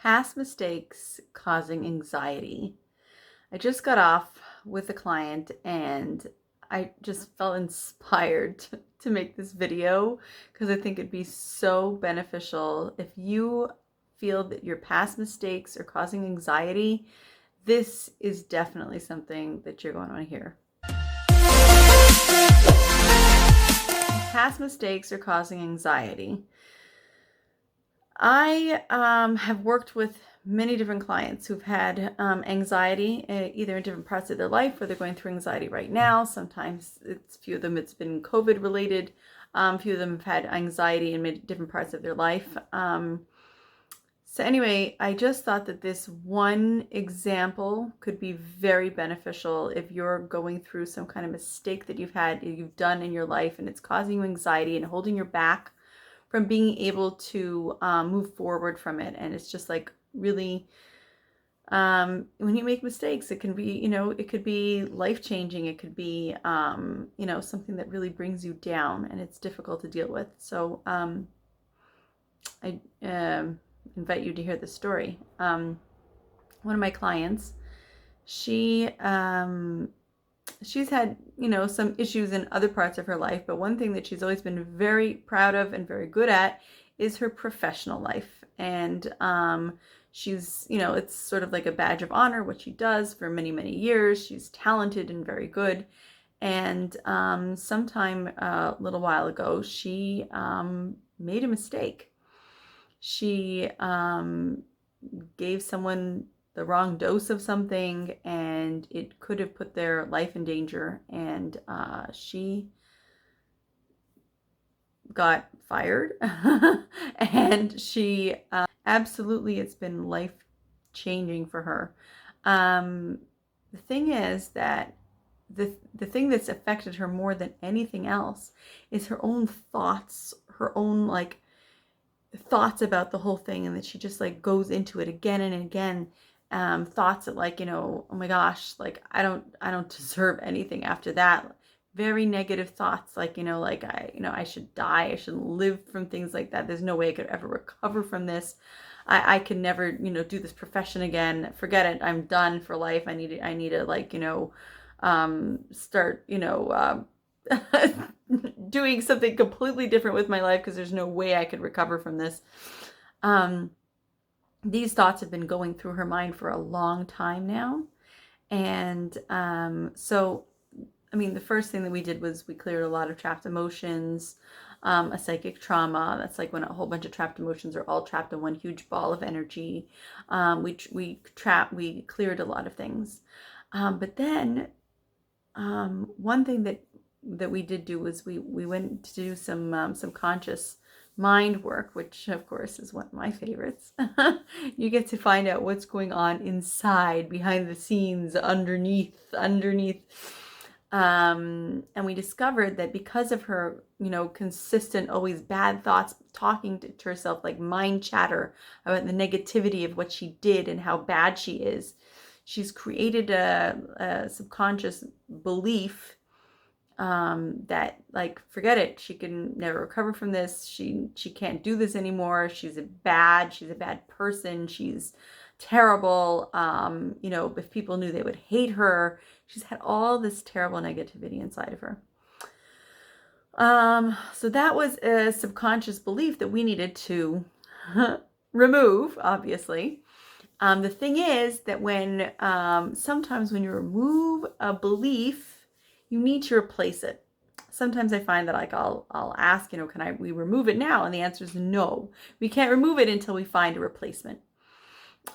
Past mistakes causing anxiety. I just got off with a client and I just felt inspired to make this video because I think it'd be so beneficial. If you feel that your past mistakes are causing anxiety, this is definitely something that you're going to want to hear. Past mistakes are causing anxiety. I have worked with many different clients who've had anxiety either in different parts of their life or they're going through anxiety right now. Sometimes it's few of them it's been COVID related. Few of them have had anxiety in different parts of their life. So anyway, I just thought that this one example could be very beneficial if you're going through some kind of mistake that you've done in your life and it's causing you anxiety and holding you back from being able to move forward from it. And it's just like really, when you make mistakes, it can be, it could be life-changing. It could be, something that really brings you down and it's difficult to deal with. So I invite you to hear the story. One of my clients, she's had, some issues in other parts of her life, but one thing that she's always been very proud of and very good at is her professional life. And she's, it's sort of like a badge of honor, what she does for many, many years. She's talented and very good. And sometime a little while ago, she made a mistake. She gave someone the wrong dose of something and it could have put their life in danger, and she got fired and she absolutely, it's been life changing for her. The thing is that the thing that's affected her more than anything else is her own thoughts, her own thoughts about the whole thing, and that she just goes into it again and again. Thoughts that oh my gosh, I don't deserve anything after that. Very negative thoughts, I should die, I shouldn't live from things like that. There's no way I could ever recover from this. I could never, do this profession again. Forget it. I'm done for life. I need to start, doing something completely different with my life because there's no way I could recover from this. These thoughts have been going through her mind for a long time now. And the first thing that we did was we cleared a lot of trapped emotions, a psychic trauma. That's like when a whole bunch of trapped emotions are all trapped in one huge ball of energy. We cleared a lot of things. But then one thing that we did do was we went to do some conscious mind work, which of course is one of my favorites. You get to find out what's going on inside, behind the scenes, underneath. And we discovered that because of her, consistent, always bad thoughts, talking to herself, like mind chatter about the negativity of what she did and how bad she is, she's created a subconscious belief that forget it, she can never recover from this. She can't do this anymore. She's a bad person. She's terrible. If people knew, they would hate her. She's had all this terrible negativity inside of her. So that was a subconscious belief that we needed to remove, obviously. The thing is that when sometimes when you remove a belief, you need to replace it. Sometimes I find that I'll ask, can we remove it now? And the answer is no. We can't remove it until we find a replacement.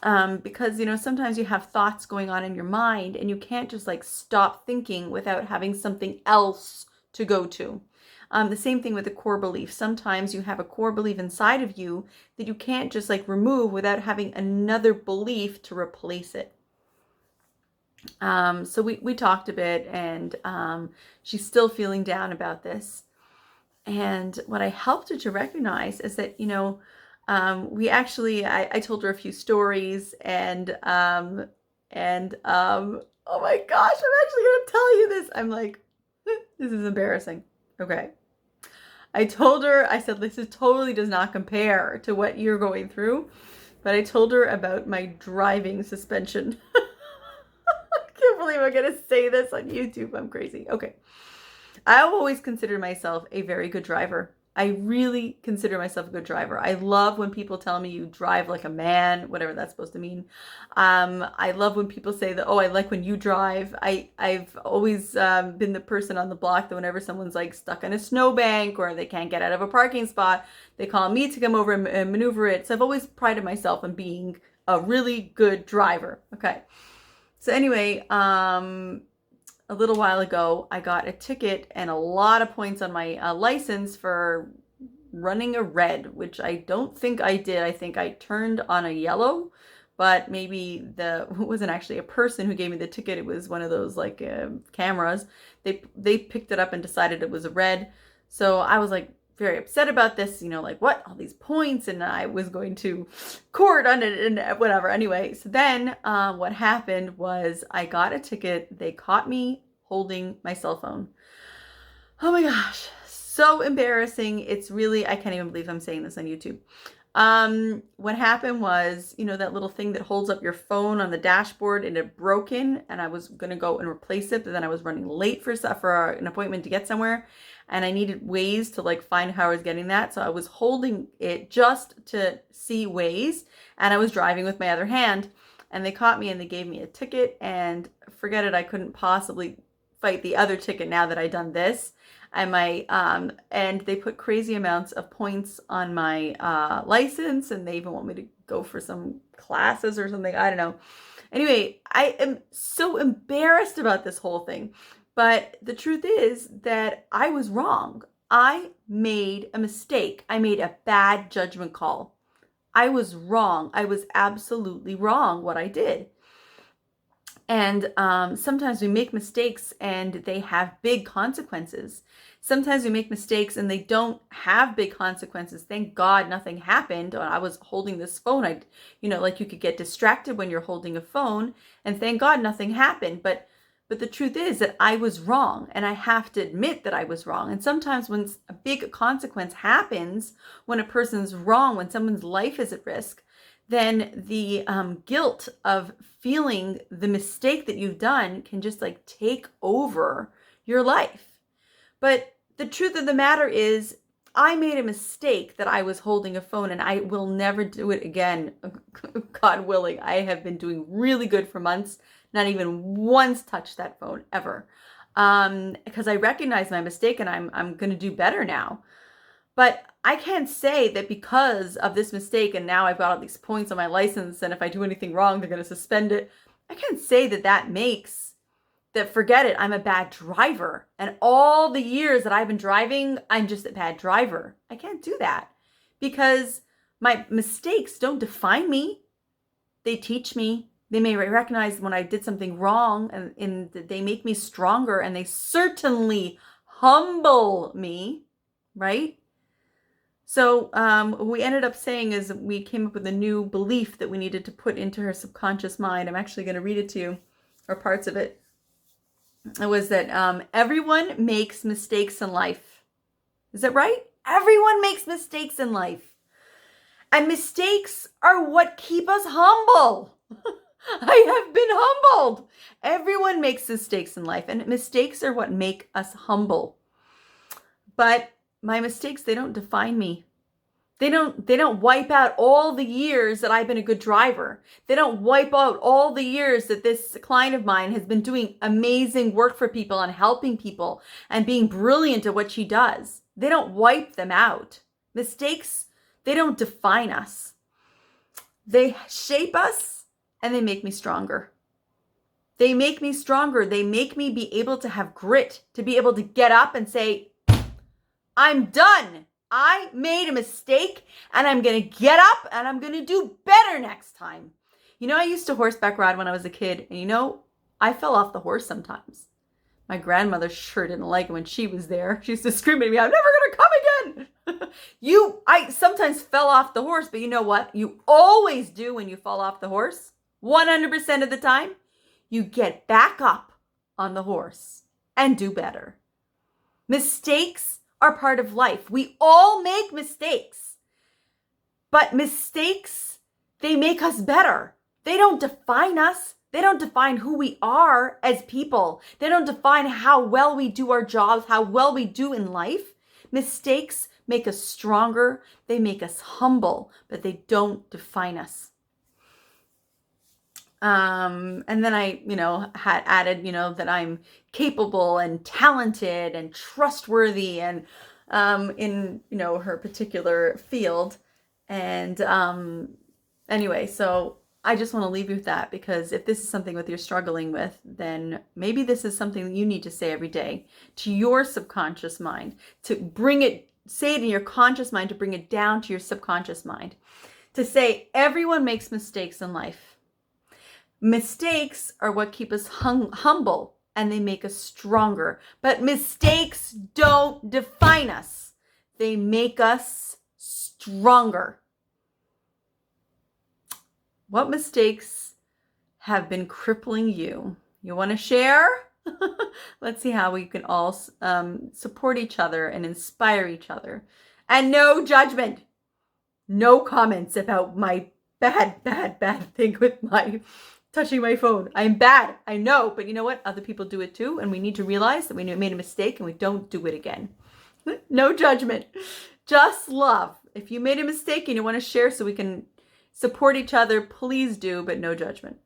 Because, sometimes you have thoughts going on in your mind and you can't just stop thinking without having something else to go to. The same thing with a core belief. Sometimes you have a core belief inside of you that you can't just remove without having another belief to replace it. So we talked a bit, and she's still feeling down about this. And what I helped her to recognize is that, we actually, I told her a few stories, and oh my gosh, I'm actually going to tell you this. I'm like, this is embarrassing. Okay. I told her, I said, this totally does not compare to what you're going through. but I told her about my driving suspension. I can't believe I'm going to say this on YouTube. I'm crazy. Okay. I've always considered myself a very good driver. I really consider myself a good driver. I love when people tell me you drive like a man, whatever that's supposed to mean. I love when people say that, oh, I like when you drive. I've always been the person on the block that whenever someone's like stuck on a snowbank or they can't get out of a parking spot, they call me to come over and maneuver it. So I've always prided myself on being a really good driver. Okay. So anyway, a little while ago, I got a ticket and a lot of points on my license for running a red, which I don't think I did. I think I turned on a yellow, but maybe it wasn't actually a person who gave me the ticket. It was one of those like cameras. They picked it up and decided it was a red. So I was like very upset about this, like what, all these points, and I was going to court on it and whatever. Anyway, so then what happened was I got a ticket. They caught me holding my cell phone. Oh my gosh, so embarrassing. It's really, I can't even believe I'm saying this on YouTube. What happened was, that little thing that holds up your phone on the dashboard, and it broken, and I was gonna go and replace it, but then I was running late for an appointment to get somewhere, and I needed Waze to like find how I was getting that. So I was holding it just to see Waze, and I was driving with my other hand, and they caught me and they gave me a ticket, and forget it, I couldn't possibly fight the other ticket now that I'd done this. And they put crazy amounts of points on my license, and they even want me to go for some classes or something. I don't know. Anyway, I am so embarrassed about this whole thing. But the truth is that I was wrong. I made a mistake. I made a bad judgment call. I was wrong. I was absolutely wrong what I did. And sometimes we make mistakes and they have big consequences. Sometimes we make mistakes and they don't have big consequences. Thank God nothing happened. I was holding this phone. Like you could get distracted when you're holding a phone, and thank God nothing happened. But the truth is that I was wrong, and I have to admit that I was wrong. And sometimes when a big consequence happens, when a person's wrong, when someone's life is at risk, then the guilt of feeling the mistake that you've done can just like take over your life. But the truth of the matter is, I made a mistake that I was holding a phone, and I will never do it again. God willing. I have been doing really good for months, not even once touched that phone ever. Because I recognize my mistake, and I'm going to do better now. But I can't say that because of this mistake and now I've got all these points on my license, and if I do anything wrong, they're going to suspend it. I can't say that makes that, forget it, I'm a bad driver. And all the years that I've been driving, I'm just a bad driver. I can't do that because my mistakes don't define me. They teach me. They may recognize when I did something wrong, and they make me stronger, and they certainly humble me, right? So what we ended up saying is we came up with a new belief that we needed to put into her subconscious mind. I'm actually going to read it to you, or parts of it. It was that everyone makes mistakes in life. Is that right? Everyone makes mistakes in life. And mistakes are what keep us humble. I have been humbled. Everyone makes mistakes in life, and mistakes are what make us humble. But my mistakes, they don't define me. They don't wipe out all the years that I've been a good driver. They don't wipe out all the years that this client of mine has been doing amazing work for people and helping people and being brilliant at what she does. They don't wipe them out. Mistakes, they don't define us. They shape us, and they make me stronger. They make me stronger. They make me be able to have grit, to be able to get up and say, I'm done. I made a mistake, and I'm going to get up and I'm going to do better next time. I used to horseback ride when I was a kid, and I fell off the horse sometimes. My grandmother sure didn't like it when she was there. She used to scream at me, I'm never going to come again. I sometimes fell off the horse, but you know what? You always do when you fall off the horse. 100% of the time, you get back up on the horse and do better. Mistakes are part of life. We all make mistakes, but mistakes, They make us better. They don't define us. They don't define who we are as people. They don't define how well we do our jobs, how well we do in life. Mistakes make us stronger. They make us humble, but they don't define us. And then I, had added, that I'm capable and talented and trustworthy and in, her particular field. And anyway, so I just want to leave you with that, because if this is something that you're struggling with, then maybe this is something that you need to say every day to your subconscious mind, to bring it, say it in your conscious mind, to bring it down to your subconscious mind, to say everyone makes mistakes in life. Mistakes are what keep us humble, and they make us stronger. But mistakes don't define us. They make us stronger. What mistakes have been crippling you? You want to share? Let's see how we can all support each other and inspire each other. And no judgment. No comments about my bad thing with my touching my phone. I'm bad. I know. But you know what? Other people do it too. And we need to realize that we made a mistake and we don't do it again. No judgment. Just love. If you made a mistake and you want to share so we can support each other, please do, but no judgment.